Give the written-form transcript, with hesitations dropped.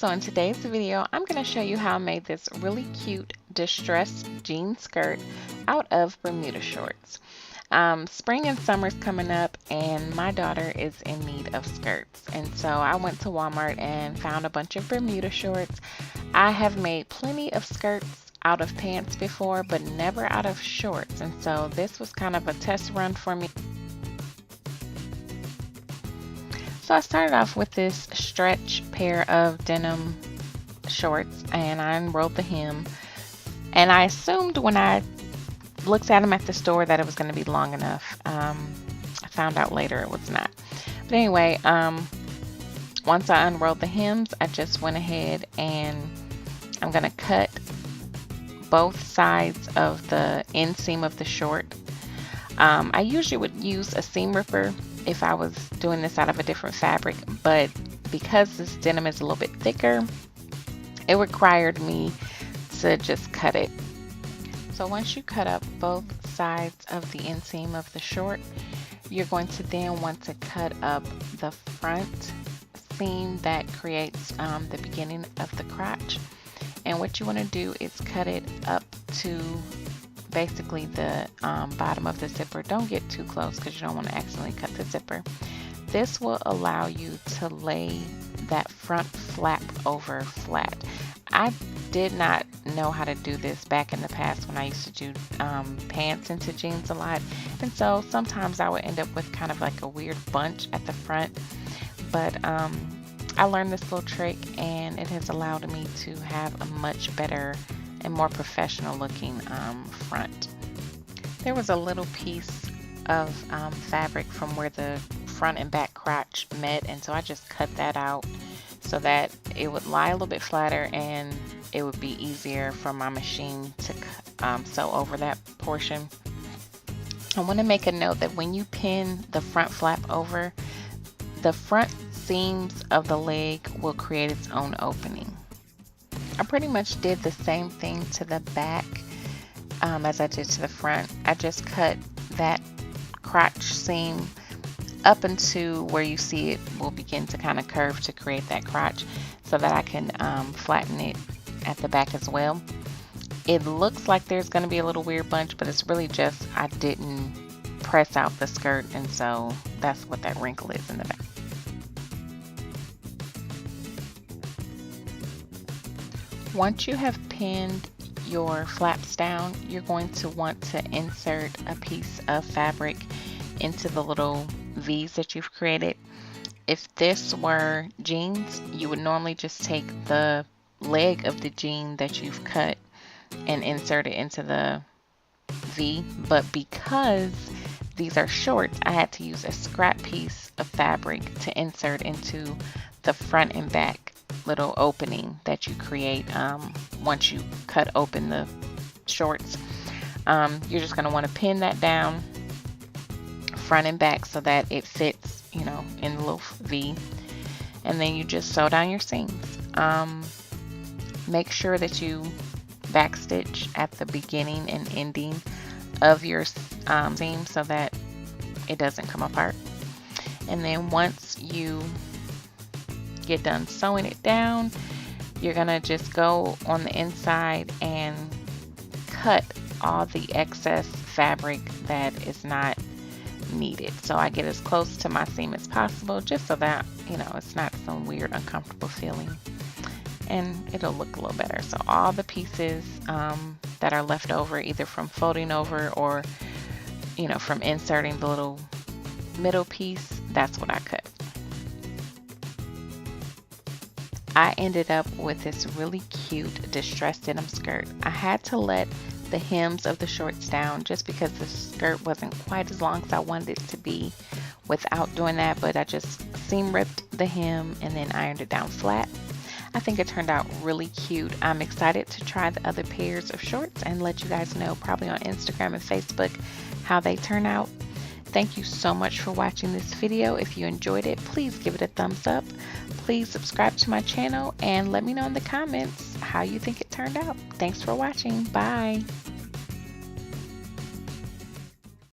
So in today's video, I'm going to show you how I made this really cute distressed jean skirt out of Bermuda shorts. Spring and summer's coming up and my daughter is in need of skirts. And so I went to Walmart and found a bunch of Bermuda shorts. I have made plenty of skirts out of pants before, but never out of shorts. And so this was kind of a test run for me. So I started off with this stretch pair of denim shorts and I unrolled the hem. And I assumed when I looked at them at the store that it was going to be long enough. I found out later it was not. But anyway, once I unrolled the hems, I just went ahead and I'm going to cut both sides of the inseam of the short. I usually would use a seam ripper if I was doing this out of a different fabric, but because this denim is a little bit thicker, it required me to just cut it. So once you cut up both sides of the inseam of the short, you're going to then want to cut up the front seam that creates the beginning of the crotch. And what you want to do is cut it up to basically the bottom of the zipper. Don't get too close because you don't want to accidentally cut the zipper. This will allow you to lay that front flap over flat. I did not know how to do this back in the past when I used to do pants into jeans a lot, and so sometimes I would end up with kind of like a weird bunch at the front, but I learned this little trick and it has allowed me to have a much better and more professional looking front. There was a little piece of fabric from where the front and back crotch met, and so I just cut that out so that it would lie a little bit flatter and it would be easier for my machine to sew over that portion. I want to make a note that when you pin the front flap over, the front seams of the leg will create its own opening. I pretty much did the same thing to the back as I did to the front. I just cut that crotch seam up into where you see it will begin to kind of curve to create that crotch so that I can flatten it at the back as well. It looks like there's going to be a little weird bunch, but it's really just I didn't press out the skirt, and so that's what that wrinkle is in the back. Once you have pinned your flaps down, you're going to want to insert a piece of fabric into the little V's that you've created. If this were jeans, you would normally just take the leg of the jean that you've cut and insert it into the V, but because these are shorts, I had to use a scrap piece of fabric to insert into the front and back little opening that you create once you cut open the shorts. You're just going to want to pin that down front and back so that it fits, you know, in the little V, and then you just sew down your seams. Make sure that you backstitch at the beginning and ending of your seam so that it doesn't come apart. And then once you get done sewing it down, you're gonna just go on the inside and cut all the excess fabric that is not needed. So I get as close to my seam as possible just so that, you know, it's not some weird uncomfortable feeling, and it'll look a little better. So all the pieces that are left over, either from folding over or, you know, from inserting the little middle piece, that's what I cut. I ended up with this really cute distressed denim skirt. I had to let the hems of the shorts down just because the skirt wasn't quite as long as I wanted it to be without doing that, but I just seam ripped the hem and then ironed it down flat. I think it turned out really cute. I'm excited to try the other pairs of shorts and let you guys know probably on Instagram and Facebook how they turn out. Thank you so much for watching this video. If you enjoyed it, please give it a thumbs up. Please subscribe to my channel and let me know in the comments how you think it turned out. Thanks for watching. Bye.